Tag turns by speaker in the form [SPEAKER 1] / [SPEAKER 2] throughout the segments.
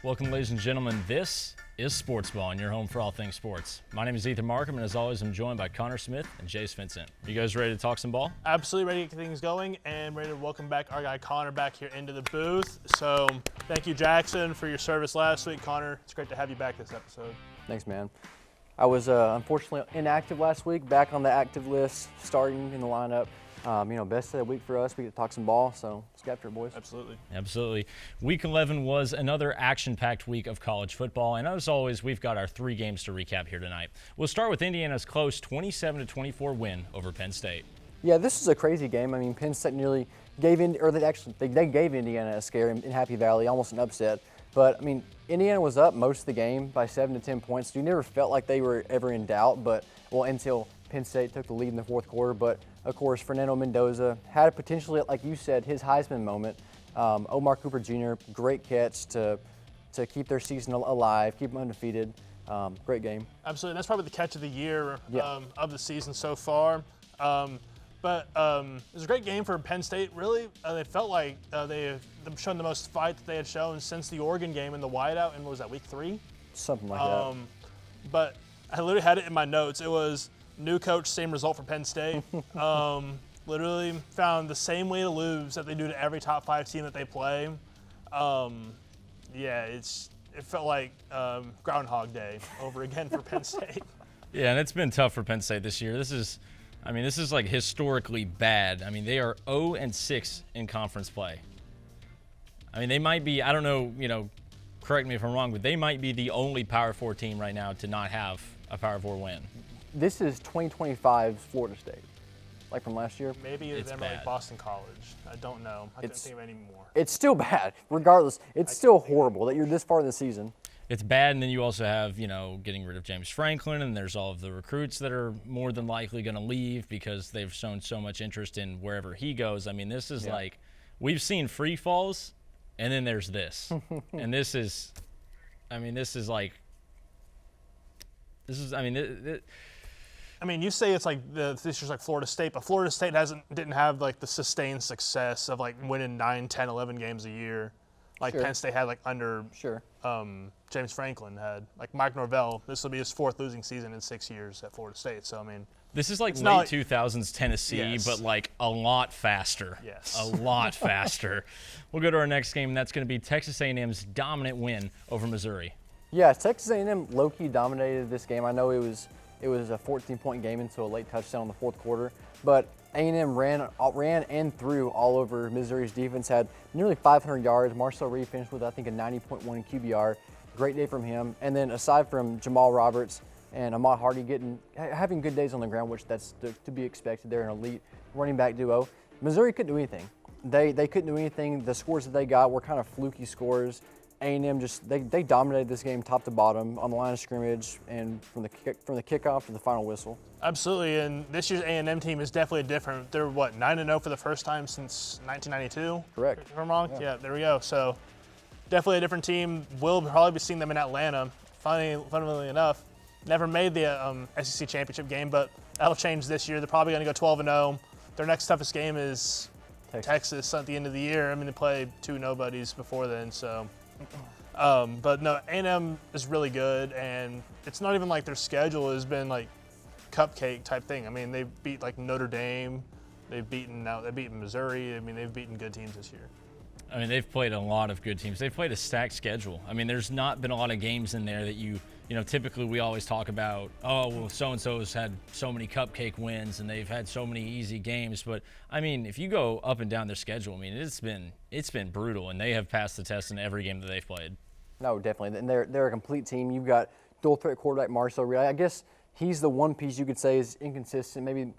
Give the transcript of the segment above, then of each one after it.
[SPEAKER 1] Welcome, ladies and gentlemen. This is Sportsballin, your home for all things sports. My name is Ethan Markham, and as always, I'm joined by Connor Smith and Jace Vincent. Are you guys ready to talk some ball?
[SPEAKER 2] Absolutely ready to get things going and ready to welcome back our guy Connor back here into the booth. So thank you, Jackson, for your service last week. Connor, it's great to have you back this episode.
[SPEAKER 3] Thanks, man. I was unfortunately inactive last week, back on the active list, starting in the lineup. Best of the week for us. We get to talk some ball, so let's get after it, boys.
[SPEAKER 2] Absolutely.
[SPEAKER 1] Absolutely. Week 11 was another action-packed week of college football, and as always, we've got our 3 games to recap here tonight. We'll start with Indiana's close 27-24 win over Penn State.
[SPEAKER 3] Yeah, this is a crazy game. I mean, Penn State nearly gave in, or they gave Indiana a scare in Happy Valley, almost an upset. But I mean, Indiana was up most of the game by 7 to 10 points. You never felt like they were ever in doubt, until Penn State took the lead in the fourth quarter. But of course, Fernando Mendoza had potentially, like you said, his Heisman moment. Omar Cooper Jr., great catch to keep their season alive, keep them undefeated. Great game.
[SPEAKER 2] Absolutely. That's probably the catch of the year of the season so far. But it was a great game for Penn State. Really, they felt like they've shown the most fight that they had shown since the Oregon game in the whiteout in, what was that, week 3?
[SPEAKER 3] Something like that.
[SPEAKER 2] But I literally had it in my notes. It was new coach, same result for Penn State. Literally found the same way to lose that they do to every top 5 team that they play. It felt like Groundhog Day over again for Penn State.
[SPEAKER 1] Yeah, and it's been tough for Penn State this year. This is like historically bad. I mean, they are 0-6 in conference play. I mean, they might be, I don't know, correct me if I'm wrong, but they might be the only Power 4 team right now to not have a Power 4 win.
[SPEAKER 3] This is 2025's Florida State, like from last year.
[SPEAKER 2] Maybe it's them like Boston College. I don't know. I can't think of any more.
[SPEAKER 3] It's still bad. Regardless, it's still horrible that you're this far in the season.
[SPEAKER 1] It's bad, and then you also have, getting rid of James Franklin, and there's all of the recruits that are more than likely going to leave because they've shown so much interest in wherever he goes. I mean, this is like, we've seen free falls, and then there's this. And this is
[SPEAKER 2] you say it's like this year's like Florida State, but Florida State didn't have like the sustained success of like winning 9, 10, 11 games a year. Like Penn State had under James Franklin had. Like Mike Norvell, this will be his 4th losing season in 6 years at Florida State. So, I mean.
[SPEAKER 1] This is like late 2000s Tennessee, but like a lot faster.
[SPEAKER 2] Yes.
[SPEAKER 1] A lot faster. We'll go to our next game, and that's going to be Texas A&M's dominant win over Missouri.
[SPEAKER 3] Yeah, Texas A&M low-key dominated this game. I know it was a 14-point game until a late touchdown in the fourth quarter, but A&M ran and threw all over Missouri's defense, had nearly 500 yards. Marcel Reed finished with, I think, a 90.1 QBR. Great day from him. And then aside from Jamal Roberts and Ahmad Hardy having good days on the ground, which that's to be expected. They're an elite running back duo. Missouri couldn't do anything. They couldn't do anything. The scores that they got were kind of fluky scores. A&M they dominated this game top to bottom on the line of scrimmage and from the kickoff to the final whistle.
[SPEAKER 2] Absolutely, and this year's A&M team is definitely different. They're 9-0 for the first time since 1992.
[SPEAKER 3] Correct.
[SPEAKER 2] If I'm wrong. Yeah, there we go. So definitely a different team. We'll probably be seeing them in Atlanta. Funnily enough, never made the SEC championship game, but that'll change this year. They're probably going to go 12-0. Their next toughest game is Texas at the end of the year. I mean, they played 2 nobodies before then, so. But no, A&M is really good, and it's not even like their schedule has been like cupcake type thing. I mean, they beat like Notre Dame, they've beaten Missouri. I mean, they've beaten good teams this year.
[SPEAKER 1] I mean, they've played a lot of good teams. They've played a stacked schedule. I mean, there's not been a lot of games in there that typically we always talk about, so-and-so's had so many cupcake wins and they've had so many easy games. But, I mean, if you go up and down their schedule, I mean, it's been brutal, and they have passed the test in every game that they've played.
[SPEAKER 3] No, definitely. And they're a complete team. You've got dual-threat quarterback Marcel Reed. I guess he's the one piece you could say is inconsistent, maybe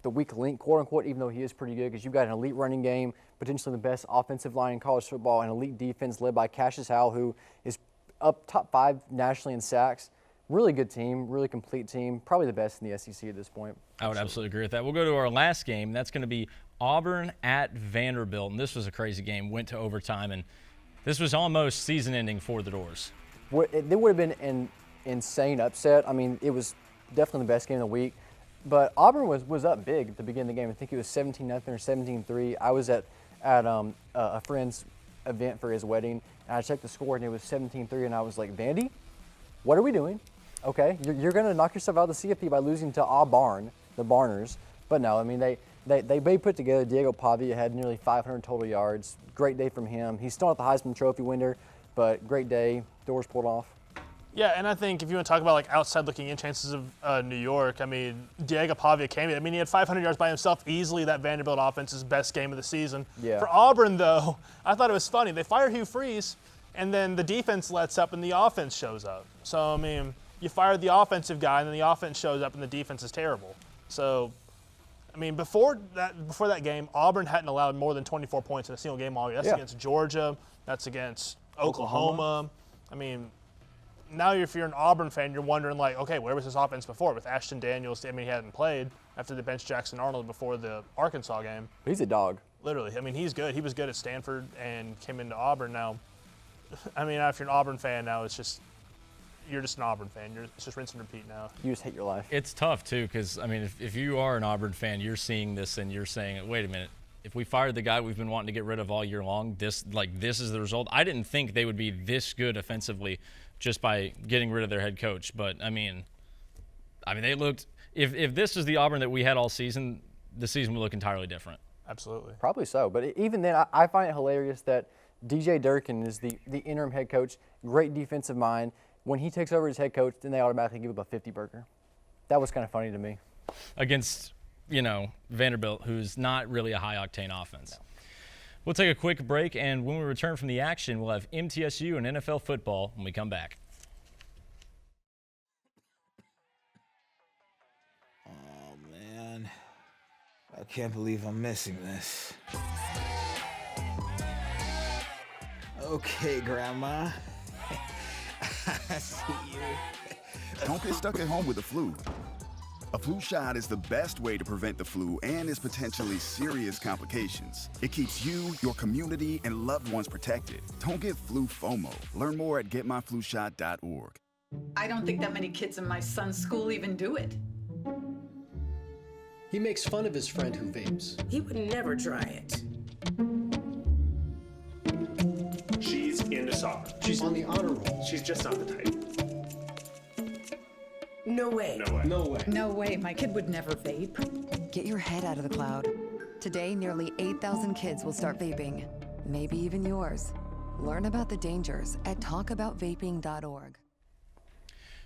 [SPEAKER 3] the weak link, quote-unquote, even though he is pretty good, because you've got an elite running game, potentially the best offensive line in college football, and elite defense led by Cassius Howell, who is up top 5 nationally in sacks. Really good team, really complete team, probably the best in the SEC at this point.
[SPEAKER 1] I would absolutely agree with that. We'll go to our last game. That's going to be Auburn at Vanderbilt, and this was a crazy game. Went to overtime, and this was almost season-ending for the Doors.
[SPEAKER 3] It would have been an insane upset. I mean, it was definitely the best game of the week. But Auburn was up big at the beginning of the game. I think it was 17-0 or 17-3. I was at a friend's event for his wedding, and I checked the score, and it was 17-3, and I was like, Vandy, what are we doing? Okay, you're going to knock yourself out of the CFP by losing to Auburn, the Barners. But no, I mean, they put together. Diego Pavia had nearly 500 total yards. Great day from him. He's still not the Heisman Trophy winner, but great day. Doors pulled off.
[SPEAKER 2] Yeah, and I think if you want to talk about like outside looking in chances of New York, I mean, Diego Pavia came in. I mean, he had 500 yards by himself, easily that Vanderbilt offense's best game of the season.
[SPEAKER 3] Yeah.
[SPEAKER 2] For Auburn, though, I thought it was funny. They fire Hugh Freeze, and then the defense lets up and the offense shows up. So, I mean, you fired the offensive guy, and then the offense shows up and the defense is terrible. So, I mean, before that game, Auburn hadn't allowed more than 24 points in a single game all year. That's against Georgia. That's against Oklahoma. I mean, now if you're an Auburn fan, you're wondering, like, okay, where was this offense before? With Ashton Daniels, I mean, he hadn't played after the bench Jackson Arnold before the Arkansas game.
[SPEAKER 3] He's a dog.
[SPEAKER 2] Literally. I mean, he's good. He was good at Stanford and came into Auburn now. I mean, if you're an Auburn fan now, it's just – you're just an Auburn fan. It's just rinse and repeat now.
[SPEAKER 3] You just hate your life.
[SPEAKER 1] It's tough, too, because, I mean, if you are an Auburn fan, you're seeing this and you're saying, wait a minute, if we fired the guy we've been wanting to get rid of all year long, this is the result. I didn't think they would be this good offensively just by getting rid of their head coach. But, I mean, they looked – if this is the Auburn that we had all season, the season would look entirely different.
[SPEAKER 2] Absolutely.
[SPEAKER 3] Probably so. But even then, I find it hilarious that DJ Durkin is the interim head coach, great defensive mind. When he takes over as head coach, then they automatically give up a 50-burger. That was kind of funny to me.
[SPEAKER 1] Against, Vanderbilt, who's not really a high-octane offense. No. We'll take a quick break, and when we return from the action, we'll have MTSU and NFL football when we come back.
[SPEAKER 4] Oh, man. I can't believe I'm missing this. Okay, Grandma. I see you.
[SPEAKER 5] Don't get stuck at home with the flu. A flu shot is the best way to prevent the flu and its potentially serious complications. It keeps you, your community, and loved ones protected. Don't get flu FOMO. Learn more at getmyflushot.org.
[SPEAKER 6] I don't think that many kids in my son's school even do it.
[SPEAKER 7] He makes fun of his friend who vapes.
[SPEAKER 8] He would never try it.
[SPEAKER 9] She's into soccer.
[SPEAKER 7] She's on the honor roll.
[SPEAKER 9] She's just not the type.
[SPEAKER 8] No way.
[SPEAKER 9] No way.
[SPEAKER 7] No way.
[SPEAKER 6] No way, my kid would never vape.
[SPEAKER 10] Get your head out of the cloud. Today, nearly 8,000 kids will start vaping. Maybe even yours. Learn about the dangers at talkaboutvaping.org.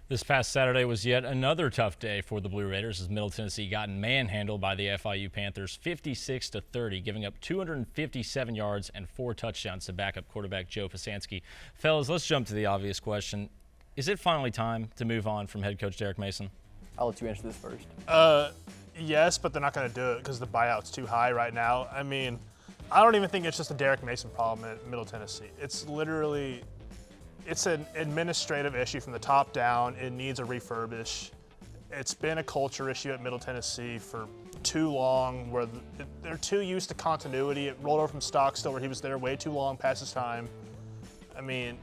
[SPEAKER 1] This past Saturday was yet another tough day for the Blue Raiders as Middle Tennessee got manhandled by the FIU Panthers 56-30, giving up 257 yards and 4 touchdowns to backup quarterback Joe Pasansky. Fellas, let's jump to the obvious question. Is it finally time to move on from head coach Derek Mason?
[SPEAKER 3] I'll let you answer this first.
[SPEAKER 2] Yes, but they're not going to do it because the buyout's too high right now. I mean, I don't even think it's just a Derek Mason problem at Middle Tennessee. It's literally... It's an administrative issue from the top down. It needs a refurbish. It's been a culture issue at Middle Tennessee for too long where they're too used to continuity. It rolled over from Stockstill where he was there way too long past his time. I mean,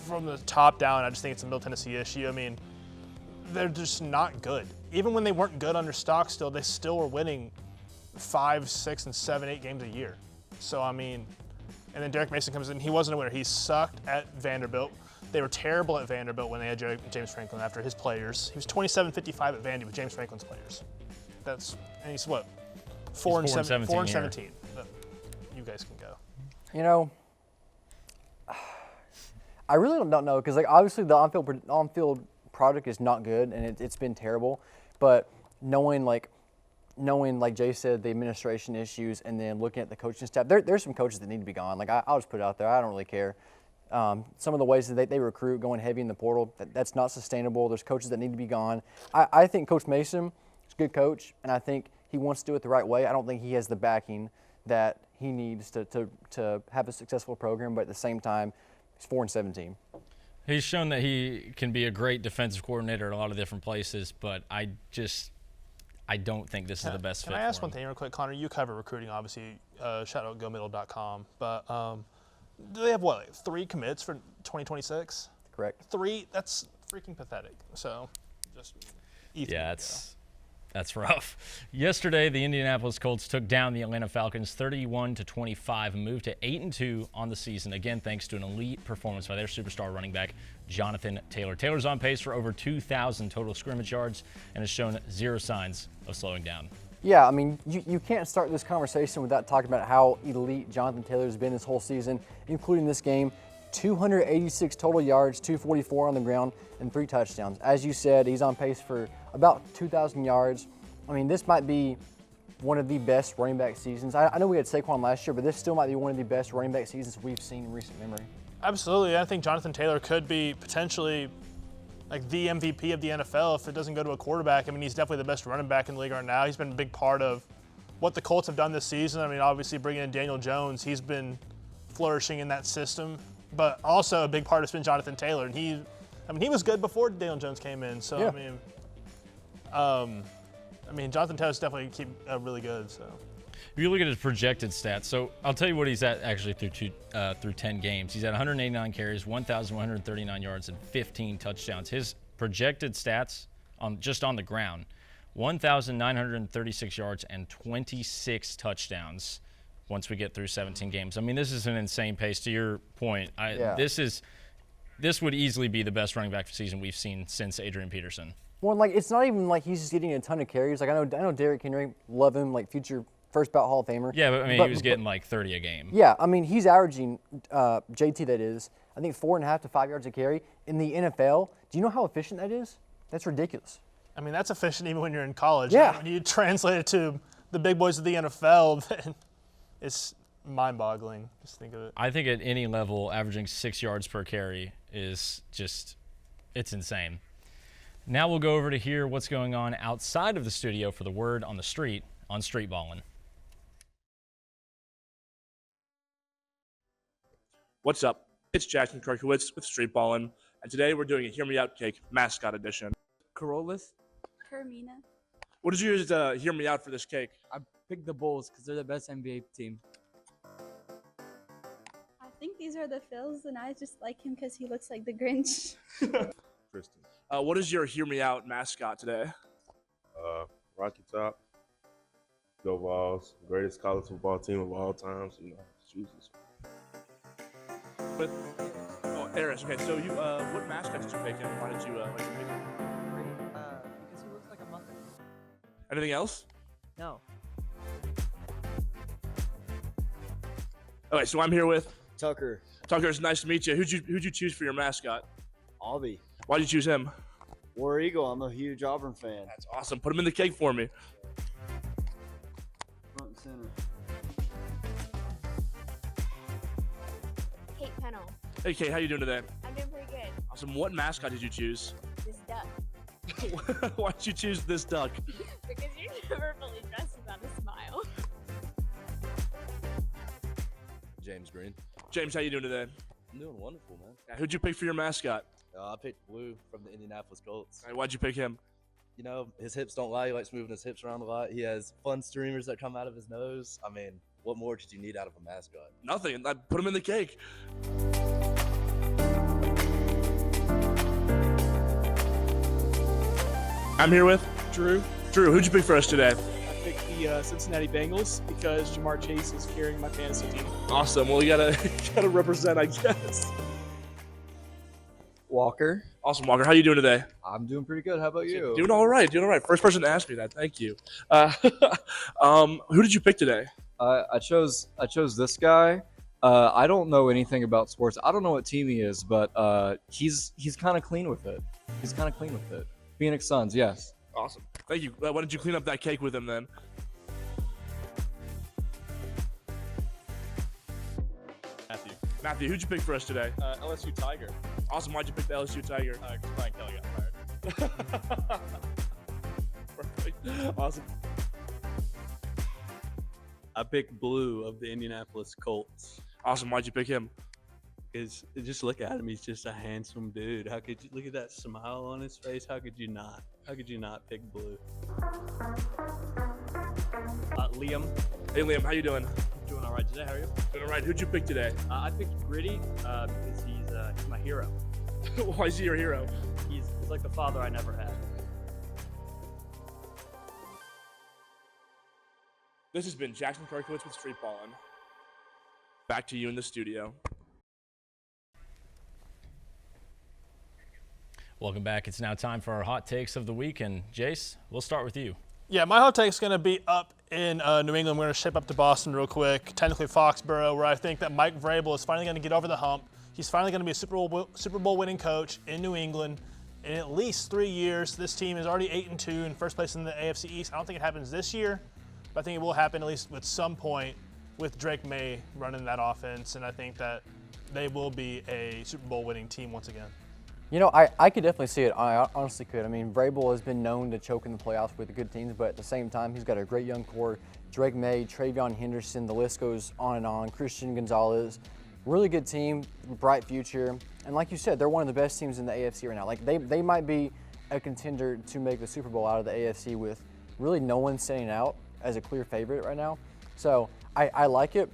[SPEAKER 2] from the top down, I just think it's a Middle Tennessee issue. I mean, they're just not good. Even when they weren't good under Stockstill, they still were winning 5, 6, and 7, 8 games a year. So, I mean, and then Derek Mason comes in. He wasn't a winner. He sucked at Vanderbilt. They were terrible at Vanderbilt when they had James Franklin after his players. He was 27-55 at Vandy with James Franklin's players. And he's what? 4 and 17. You guys can go.
[SPEAKER 3] You know, I really don't know because, like, obviously the on-field product is not good and it's been terrible. But knowing like Jace said, the administration issues, and then looking at the coaching staff, there's some coaches that need to be gone. Like I'll just put it out there. I don't really care. Some of the ways that they recruit, going heavy in the portal, that's not sustainable. There's coaches that need to be gone. I think Coach Mason is a good coach, and I think he wants to do it the right way. I don't think he has the backing that he needs to have a successful program, but at the same time, he's 4-17.
[SPEAKER 1] He's shown that he can be a great defensive coordinator at a lot of different places, but I don't think this is the best fit for him.
[SPEAKER 2] Can I ask one thing real quick, Connor? You cover recruiting, obviously. Shout out GoMiddle.com, but do they have, what, like 3 commits for 2026?
[SPEAKER 3] Correct.
[SPEAKER 2] 3? That's freaking pathetic. So, just
[SPEAKER 1] yeah, That's rough. Yesterday, the Indianapolis Colts took down the Atlanta Falcons 31-25 and moved to 8-2 on the season. Again, thanks to an elite performance by their superstar running back, Jonathan Taylor. Taylor's on pace for over 2,000 total scrimmage yards and has shown zero signs of slowing down.
[SPEAKER 3] Yeah, I mean, you can't start this conversation without talking about how elite Jonathan Taylor's been this whole season, including this game. 286 total yards, 244 on the ground, and 3 touchdowns. As you said, he's on pace for about 2,000 yards. I mean, this might be one of the best running back seasons. I know we had Saquon last year, but this still might be one of the best running back seasons we've seen in recent memory.
[SPEAKER 2] Absolutely. I think Jonathan Taylor could be potentially like the MVP of the NFL if it doesn't go to a quarterback. I mean, he's definitely the best running back in the league right now. He's been a big part of what the Colts have done this season. I mean, obviously bringing in Daniel Jones, he's been flourishing in that system. But also a big part has been Jonathan Taylor, and he was good before Daniel Jones came in. So yeah. I mean, Jonathan Taylor's definitely really good. So
[SPEAKER 1] if you look at his projected stats, so I'll tell you what he's at actually through 10 games. He's at 189 carries, 1,139 yards, and 15 touchdowns. His projected stats just on the ground: 1,936 yards and 26 touchdowns. Once we get through 17 games. I mean, this is an insane pace. To your point, this would easily be the best running back season we've seen since Adrian Peterson.
[SPEAKER 3] Well, like, it's not even like he's just getting a ton of carries. Like, I know Derrick Henry, love him, like future first ballot Hall of Famer.
[SPEAKER 1] Yeah, but I mean, he was getting like 30 a game.
[SPEAKER 3] Yeah, I mean, he's averaging, JT that is, I think 4.5 to 5 yards a carry. In the NFL, do you know how efficient that is? That's ridiculous.
[SPEAKER 2] I mean, that's efficient even when you're in college.
[SPEAKER 3] Yeah.
[SPEAKER 2] When you translate it to the big boys of the NFL, then it's mind-boggling. Just think of it.
[SPEAKER 1] I think at any level, averaging 6 yards per carry is just, it's insane. Now we'll go over to hear what's going on outside of the studio for the word on the street on Sportsballin.
[SPEAKER 11] What's up? It's Jackson Kirkowitz with Sportsballin, and today we're doing a Hear Me Out Cake mascot edition.
[SPEAKER 12] Corollas.
[SPEAKER 13] Carmina.
[SPEAKER 11] What did you use to hear me out for this cake?
[SPEAKER 12] I picked the Bulls because they're the best NBA team.
[SPEAKER 13] I think these are the Phils, and I just like him because he looks like the Grinch.
[SPEAKER 11] Kristen. What is your Hear Me Out mascot today?
[SPEAKER 14] Rocky Top. Go Vols. Greatest college football team of all time. So, Jesus.
[SPEAKER 11] But, Eris. Okay, so you, what mascot did you pick, and why did you pick him?
[SPEAKER 12] Because he looks like a muffin.
[SPEAKER 11] Anything else?
[SPEAKER 12] No.
[SPEAKER 11] Okay, so I'm here with
[SPEAKER 15] Tucker.
[SPEAKER 11] Tucker, it's nice to meet you. Who'd you choose for your mascot?
[SPEAKER 15] Albie.
[SPEAKER 11] Why'd you choose him?
[SPEAKER 15] War Eagle. I'm a huge Auburn fan.
[SPEAKER 11] That's awesome. Put him in the cake for me.
[SPEAKER 15] Front and center.
[SPEAKER 13] Kate Pennell.
[SPEAKER 11] Hey, Kate, how you doing today?
[SPEAKER 13] I'm doing pretty good.
[SPEAKER 11] Awesome. What mascot did you choose?
[SPEAKER 13] This duck.
[SPEAKER 11] Why'd you choose this duck?
[SPEAKER 13] Because you're never fully dressed without a smile.
[SPEAKER 16] James Green.
[SPEAKER 11] James, how you doing today?
[SPEAKER 16] I'm doing wonderful, man.
[SPEAKER 11] Yeah, who'd you pick for your mascot?
[SPEAKER 16] I picked Blue from the Indianapolis Colts.
[SPEAKER 11] Right, why'd you pick him?
[SPEAKER 16] You know, his hips don't lie. He likes moving his hips around a lot. He has fun streamers that come out of his nose. I mean, what more did you need out of a mascot?
[SPEAKER 11] Nothing. I put him in the cake. I'm here with
[SPEAKER 17] Drew.
[SPEAKER 11] Drew, who'd you pick for us today?
[SPEAKER 17] I picked the Cincinnati Bengals because Jamar Chase is carrying my fantasy team.
[SPEAKER 11] Awesome. Well, you gotta represent, I guess.
[SPEAKER 18] Walker.
[SPEAKER 11] Awesome, Walker. How you doing today?
[SPEAKER 18] I'm doing pretty good. How about you?
[SPEAKER 11] Doing all right. Doing all right. First person to ask me that. Thank you. Who did you pick today?
[SPEAKER 18] I chose this guy. I don't know anything about sports. I don't know what team he is, but he's kind of clean with it. He's kind of clean with it. Phoenix Suns, yes.
[SPEAKER 11] Awesome. Thank you. Why did you clean up that cake with him then? Matthew, who'd you pick for us today?
[SPEAKER 19] LSU Tiger.
[SPEAKER 11] Awesome. Why'd you pick the LSU Tiger?
[SPEAKER 19] Brian Kelly got fired.
[SPEAKER 11] Perfect. Awesome.
[SPEAKER 20] I picked Blue of the Indianapolis Colts.
[SPEAKER 11] Awesome. Why'd you pick him?
[SPEAKER 20] Because just look at him. He's just a handsome dude. How could you look at that smile on his face? How could you not? How could you not pick Blue?
[SPEAKER 19] Liam.
[SPEAKER 11] Hey, Liam. How you doing?
[SPEAKER 19] Doing all right today. How are you?
[SPEAKER 11] Doing all right. Who'd you pick today?
[SPEAKER 19] I picked Gritty because he's my hero.
[SPEAKER 11] Why is he your hero?
[SPEAKER 19] He's like the father I never had.
[SPEAKER 11] This has been Jackson Kirkowitz with Sportsballin. Back to you in the studio.
[SPEAKER 1] Welcome back. It's now time for our hot takes of the week. And Jace, we'll start with you.
[SPEAKER 2] Yeah, my hot take is going to be up in New England. We're going to ship up to Boston real quick, technically Foxborough, where I think that Mike Vrabel is finally going to get over the hump. He's finally going to be a Super Bowl winning coach in New England in at least 3 years. This team is already 8-2 in first place in the AFC East. I don't think it happens this year, but I think it will happen at least at some point with Drake May running that offense, and I think that they will be a Super Bowl winning team once again.
[SPEAKER 3] You know, I could definitely see it. I honestly could. I mean, Vrabel has been known to choke in the playoffs with the good teams, but at the same time, he's got a great young core. Drake May, Travion Henderson, the list goes on and on. Christian Gonzalez, really good team, bright future. And like you said, they're one of the best teams in the AFC right now. Like, they might be a contender to make the Super Bowl out of the AFC with really no one standing out as a clear favorite right now. So I like it.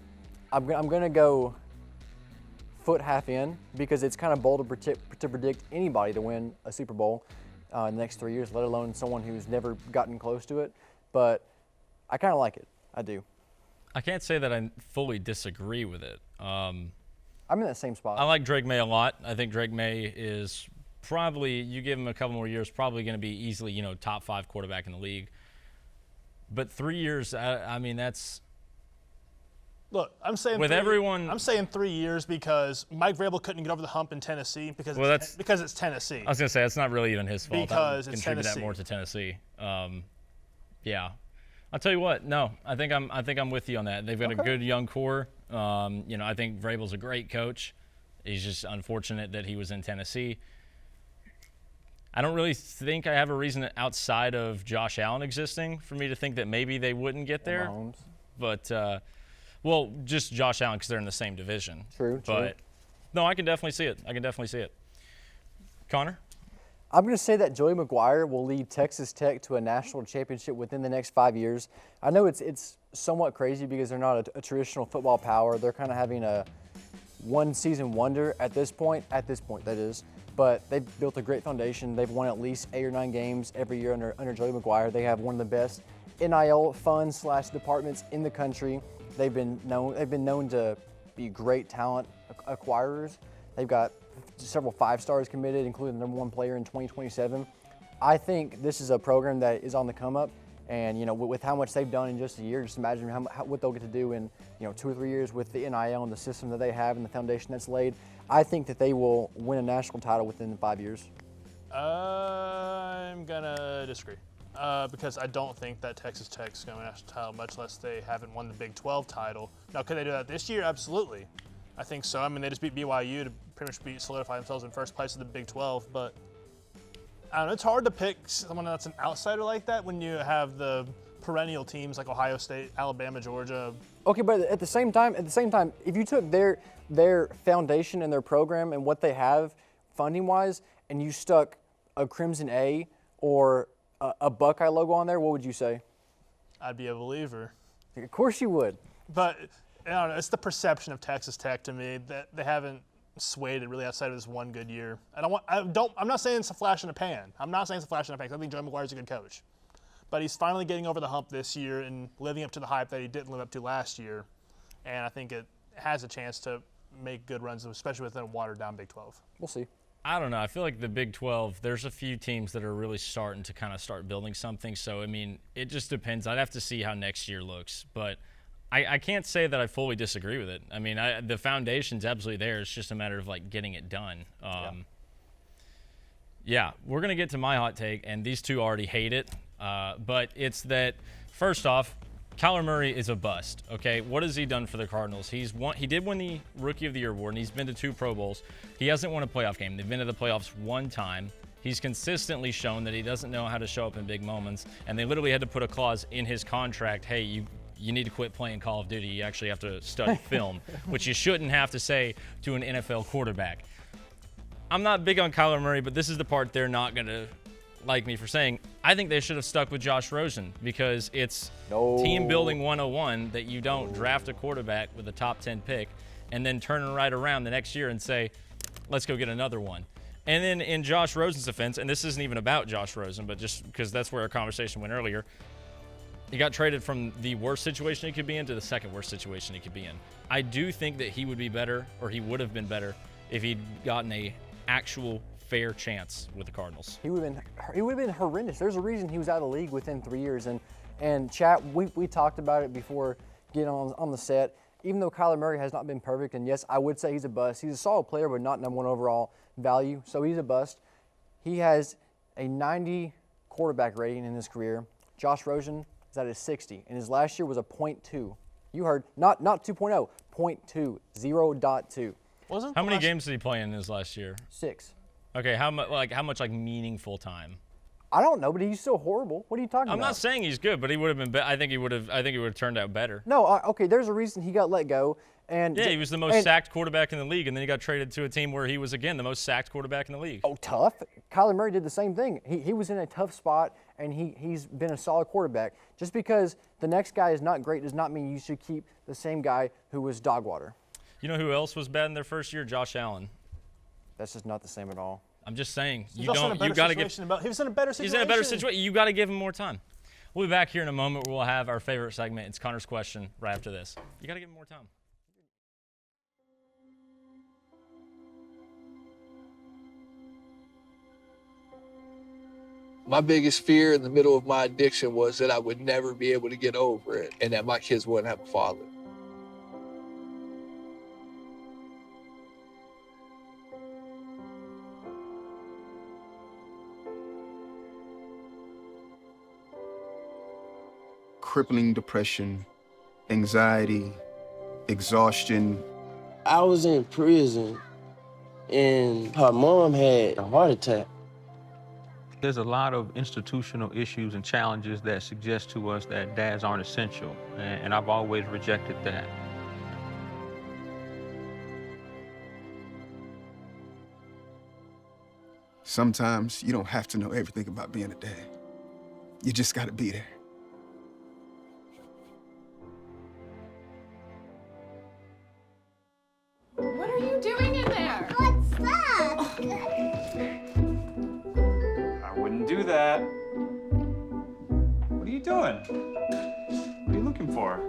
[SPEAKER 3] I'm going to go foot half in because it's kind of bold to predict anybody to win a Super Bowl in the next 3 years, let alone someone who's never gotten close to it. But I kind of like it. I do.
[SPEAKER 1] I can't say that I fully disagree with it.
[SPEAKER 3] I'm in that same spot.
[SPEAKER 1] I like Drake May a lot. I think Drake May is probably, you give him a couple more years, probably going to be easily, top 5 quarterback in the league. But 3 years, I mean, that's...
[SPEAKER 2] Look, I'm saying
[SPEAKER 1] with everyone.
[SPEAKER 2] I'm saying 3 years because Mike Vrabel couldn't get over the hump in Tennessee because it's Tennessee.
[SPEAKER 1] I was gonna say it's not really even his fault.
[SPEAKER 2] Because
[SPEAKER 1] I would
[SPEAKER 2] it's
[SPEAKER 1] contribute
[SPEAKER 2] Tennessee.
[SPEAKER 1] that more to Tennessee. Yeah, I'll tell you what. No, I think I'm with you on that. They've got a good young core. I think Vrabel's a great coach. He's just unfortunate that he was in Tennessee. I don't really think I have a reason outside of Josh Allen existing for me to think that maybe they wouldn't get there. But. Well, just Josh Allen because they're in the same division.
[SPEAKER 3] True.
[SPEAKER 1] But, no, I can definitely see it. Connor?
[SPEAKER 3] I'm going to say that Joey McGuire will lead Texas Tech to a national championship within the next 5 years. I know it's somewhat crazy because they're not a traditional football power. They're kind of having a one-season wonder at this point, that is. But they've built a great foundation. They've won at least 8 or 9 games every year under Joey McGuire. They have one of the best NIL funds/departments in the country. They've been known to be great talent acquirers. They've got several 5-stars committed, including the #1 player in 2027. I think this is a program that is on the come up, and with how much they've done in just a year, just imagine what they'll get to do in 2 or 3 years with the NIL and the system that they have and the foundation that's laid. I think that they will win a national title within 5 years.
[SPEAKER 2] I'm gonna disagree. Because I don't think that Texas Tech's going to win a national title, much less they haven't won the Big 12 title. Now, could they do that this year? Absolutely. I think so. I mean, they just beat BYU to pretty much solidify themselves in first place of the Big 12. But I don't know. It's hard to pick someone that's an outsider like that when you have the perennial teams like Ohio State, Alabama, Georgia.
[SPEAKER 3] Okay, but at the same time, if you took their foundation and their program and what they have funding-wise, and you stuck a Crimson A or a Buckeye logo on there, what would you say?
[SPEAKER 2] I'd be a believer.
[SPEAKER 3] Of course you would.
[SPEAKER 2] But I don't know, it's the perception of Texas Tech to me that they haven't swayed it really outside of this one good year. I'm not saying it's a flash in the pan. I'm not saying it's a flash in the pan. I think Joe McGuire's a good coach. But he's finally getting over the hump this year and living up to the hype that he didn't live up to last year. And I think it has a chance to make good runs, especially within a watered-down Big 12.
[SPEAKER 3] We'll see.
[SPEAKER 1] I don't know. I feel like the Big 12, there's a few teams that are really starting to kind of start building something. So, I mean, it just depends. I'd have to see how next year looks. But I can't say that I fully disagree with it. I mean, the foundation's absolutely there. It's just a matter of, getting it done. Yeah, we're going to get to my hot take, and these two already hate it. But it's that, first off, Kyler Murray is a bust, okay? What has he done for the Cardinals? He did win the Rookie of the Year award, and he's been to 2 Pro Bowls. He hasn't won a playoff game. They've been to the playoffs 1 time. He's consistently shown that he doesn't know how to show up in big moments, and they literally had to put a clause in his contract, hey, you need to quit playing Call of Duty. You actually have to study film, which you shouldn't have to say to an NFL quarterback. I'm not big on Kyler Murray, but this is the part they're not going to like me for saying. I think they should have stuck with Josh Rosen because it's team building 101 that you don't draft a quarterback with a top 10 pick and then turn right around the next year and say, let's go get another one. And then in Josh Rosen's defense, and this isn't even about Josh Rosen, but just because that's where our conversation went earlier, He got traded from the worst situation he could be in to the second worst situation he could be in. I do think that he would be better, or he would have been better, if he'd gotten a actual fair chance with the Cardinals.
[SPEAKER 3] He would have been horrendous. There's a reason he was out of the league within 3 years. And chat, we talked about it before getting on the set. Even though Kyler Murray has not been perfect, and yes, I would say he's a bust. He's a solid player, but not #1 overall value, so he's a bust. He has a 90 quarterback rating in his career. Josh Rosen is at a 60, and his last year was a .2. You heard, not 2.0, .2, 0.2.
[SPEAKER 1] How many games did he play in his last year?
[SPEAKER 3] 6.
[SPEAKER 1] Okay, how much meaningful time?
[SPEAKER 3] I don't know, but he's so horrible. What are you talking about?
[SPEAKER 1] I'm not saying he's good, but he would have been. I think he would have turned out better.
[SPEAKER 3] No, okay. There's a reason he got let go, and
[SPEAKER 1] yeah, he was the most sacked quarterback in the league, and then he got traded to a team where he was again the most sacked quarterback in the league.
[SPEAKER 3] Oh, tough. Kyler Murray did the same thing. He was in a tough spot, and he's been a solid quarterback. Just because the next guy is not great does not mean you should keep the same guy who was dog water.
[SPEAKER 1] You know who else was bad in their first year? Josh Allen.
[SPEAKER 3] That's just not the same at all.
[SPEAKER 1] I'm just saying,
[SPEAKER 2] He was in a better situation.
[SPEAKER 1] He's in a better situation. You got to give him more time. We'll be back here in a moment where we'll have our favorite segment. It's Connor's question right after this. You got to give him more time.
[SPEAKER 21] My biggest fear in the middle of my addiction was that I would never be able to get over it and that my kids wouldn't have a father.
[SPEAKER 22] Crippling depression, anxiety, exhaustion.
[SPEAKER 23] I was in prison and her mom had a heart attack.
[SPEAKER 24] There's a lot of institutional issues and challenges that suggest to us that dads aren't essential, and I've always rejected that.
[SPEAKER 5] Sometimes you don't have to know everything about being a dad. You just gotta be there.
[SPEAKER 6] What are you doing in there?
[SPEAKER 25] What's that?
[SPEAKER 26] I wouldn't do that. What are you doing? What are you looking for?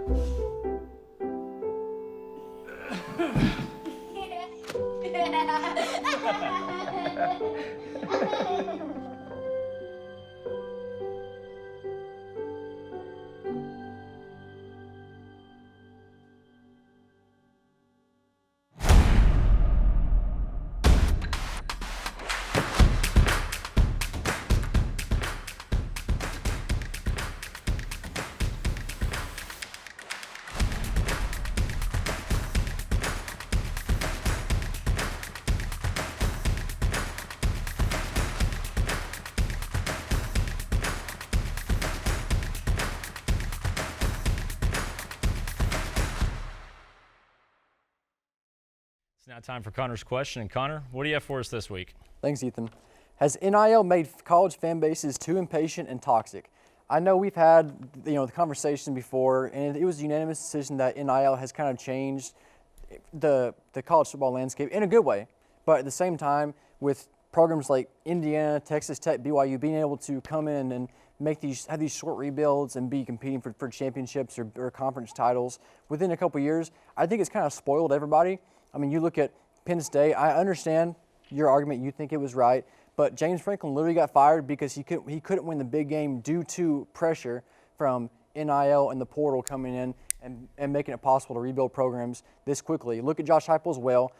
[SPEAKER 1] It's now time for Connor's question. And Connor, what do you have for us this week?
[SPEAKER 3] Thanks, Ethan. Has NIL made college fan bases too impatient and toxic? I know we've had the conversation before, and it was a unanimous decision that NIL has kind of changed the college football landscape in a good way. But at the same time, with programs like Indiana, Texas Tech, BYU being able to come in and have these short rebuilds and be competing for championships or conference titles within a couple years, I think it's kind of spoiled everybody. I mean, you look at Penn State. I understand your argument. You think it was right. But James Franklin literally got fired because he couldn't win the big game due to pressure from NIL and the portal coming in and making it possible to rebuild programs this quickly. Look at Josh Heupel as well.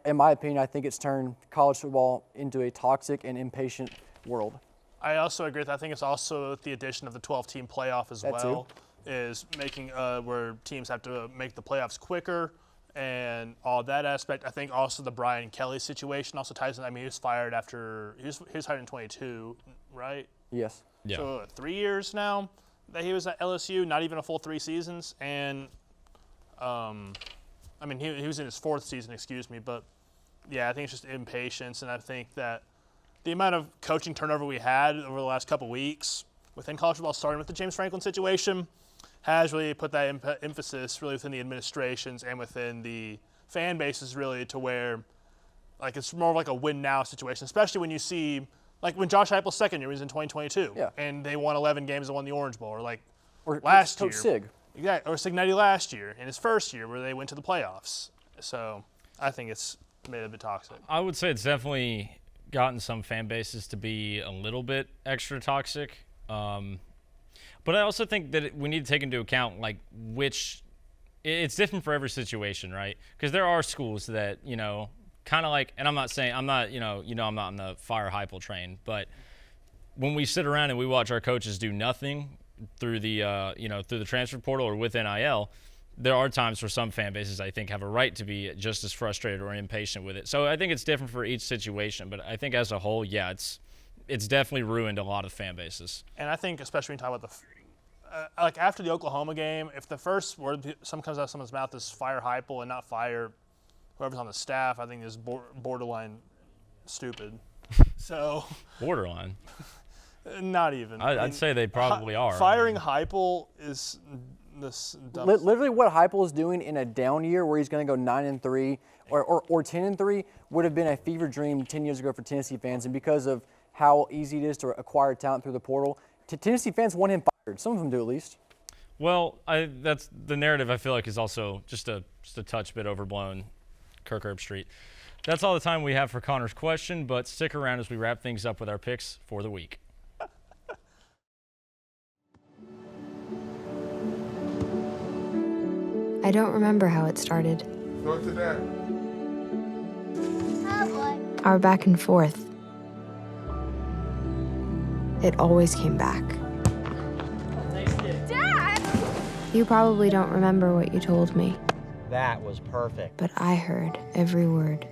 [SPEAKER 3] In my opinion, I think it's turned college football into a toxic and impatient world.
[SPEAKER 2] I also agree with that. I think it's also the addition of the 12-team playoff as well is making where teams have to make the playoffs quicker. And all that aspect, I think also the Brian Kelly situation also ties in. I mean, he was fired after he was hired in 22, right?
[SPEAKER 3] Yes.
[SPEAKER 1] Yeah.
[SPEAKER 2] So 3 years now that he was at LSU, not even a full 3 seasons, and I mean he was in his 4th season, excuse me. But yeah, I think it's just impatience, and I think that the amount of coaching turnover we had over the last couple weeks within college football, starting with the James Franklin situation, has really put that emphasis really within the administrations and within the fan bases really to where like it's more of like a win now situation, especially when you see like when Josh Heupel's second year was in 2022 and they won 11 games and won the Orange Bowl, or like
[SPEAKER 3] Or
[SPEAKER 2] last
[SPEAKER 3] Coach
[SPEAKER 2] year.
[SPEAKER 3] Sig.
[SPEAKER 2] Exactly, or Signetti last year in his first year where they went to the playoffs. So I think it's made it a bit toxic.
[SPEAKER 1] I would say it's definitely gotten some fan bases to be a little bit extra toxic. But I also think that we need to take into account like it's different for every situation, right? Because there are schools that, you know, kind of like, and I'm not I'm not on the fire Heupel train, but when we sit around and we watch our coaches do nothing through the through the transfer portal or with NIL, there are times where some fan bases, I think, have a right to be just as frustrated or impatient with it. So I think it's different for each situation, but I think as a whole, yeah, it's definitely ruined a lot of fan bases.
[SPEAKER 2] And I think, especially when you talk about like after the Oklahoma game, if the first word comes out of someone's mouth is fire Heupel and not fire whoever's on the staff, I think is borderline stupid. So
[SPEAKER 1] borderline.
[SPEAKER 2] Not even.
[SPEAKER 1] I'd say they probably are.
[SPEAKER 2] Firing Heupel is this.
[SPEAKER 3] Literally, what Heupel is doing in a down year, where he's going to go 9-3 or 10-3, would have been a fever dream 10 years ago for Tennessee fans. And because of how easy it is to acquire talent through the portal, Tennessee fans want him fired. Some of them do, at least.
[SPEAKER 1] Well, that's the narrative. I feel like is also just a touch bit overblown. Kirk Herbstreit. That's all the time we have for Connor's question, but stick around as we wrap things up with our picks for the week.
[SPEAKER 4] I don't remember how it started.
[SPEAKER 22] Go to that.
[SPEAKER 4] Our back and forth. It always came back.
[SPEAKER 13] Dad!
[SPEAKER 4] You probably don't remember what you told me,
[SPEAKER 15] That was perfect.
[SPEAKER 4] but I heard every word.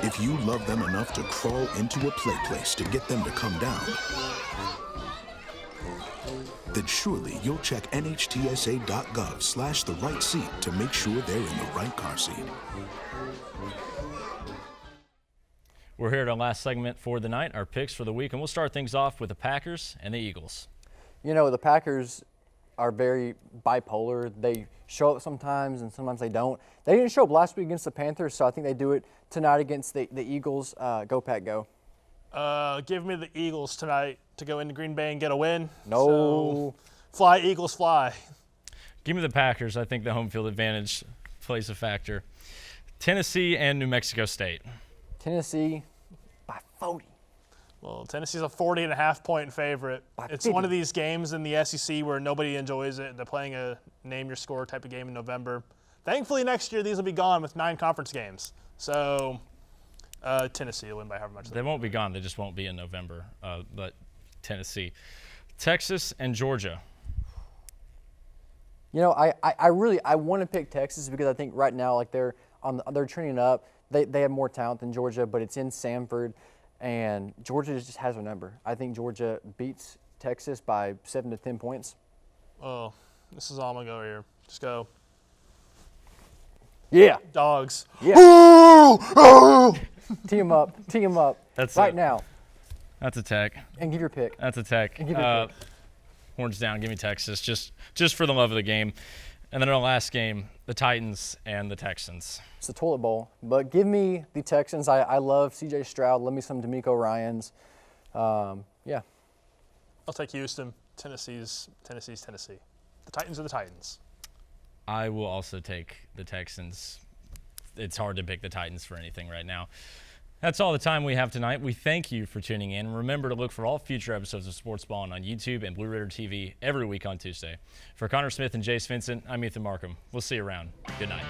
[SPEAKER 7] If you love them enough to crawl into a play place to get them to come down, then surely you'll check nhtsa.gov/the right seat to make sure they're in the right car seat.
[SPEAKER 1] We're here at our last segment for the night, our picks for the week, and we'll start things off with the Packers and the Eagles.
[SPEAKER 3] You know, the Packers are very bipolar. They show up sometimes and sometimes they don't. They didn't show up last week against the Panthers, so I think they do it tonight against the Eagles. Go, Pack, go.
[SPEAKER 2] Give me the Eagles tonight to go into Green Bay and get a win.
[SPEAKER 3] No.
[SPEAKER 2] So, fly, Eagles, fly.
[SPEAKER 1] Give me the Packers. I think the home field advantage plays a factor. Tennessee and New Mexico State.
[SPEAKER 3] Tennessee by 40.
[SPEAKER 2] Well, Tennessee's a 40.5-point favorite. It's
[SPEAKER 3] 50.
[SPEAKER 2] one of these games in the SEC where nobody enjoys it. They're playing a name-your-score type of game in November. Thankfully, next year, these will be gone with 9 conference games. So, Tennessee will win by however much.
[SPEAKER 1] They won't be gone. They just won't be in November. But Tennessee. Texas and Georgia.
[SPEAKER 3] You know, I want to pick Texas because I think right now, like they're trending up. They have more talent than Georgia, but it's in Sanford, and Georgia just has a number. I think Georgia beats Texas by 7 to 10 points.
[SPEAKER 2] Oh, this is all I'm gonna go here. Just go.
[SPEAKER 3] Yeah.
[SPEAKER 2] Dogs.
[SPEAKER 3] Yeah. Tee 'em up. Tee 'em up.
[SPEAKER 1] That's
[SPEAKER 3] right
[SPEAKER 1] it.
[SPEAKER 3] now.
[SPEAKER 1] That's a tech.
[SPEAKER 3] And give your pick.
[SPEAKER 1] That's a tech.
[SPEAKER 3] And give your pick.
[SPEAKER 1] Horns down. Give me Texas, just for the love of the game. And then our last game, the Titans and the Texans.
[SPEAKER 3] It's the toilet bowl. But give me the Texans. I love C.J. Stroud. Let me some D'Amico Ryans. Yeah.
[SPEAKER 2] I'll take Houston. Tennessee's Tennessee. The Titans are the Titans.
[SPEAKER 1] I will also take the Texans. It's hard to pick the Titans for anything right now. That's all the time we have tonight. We thank you for tuning in. Remember to look for all future episodes of Sportsballin on YouTube and Blue Raider TV every week on Tuesday. For Connor Smith and Jace Vincent, I'm Ethan Markham. We'll see you around. Good night.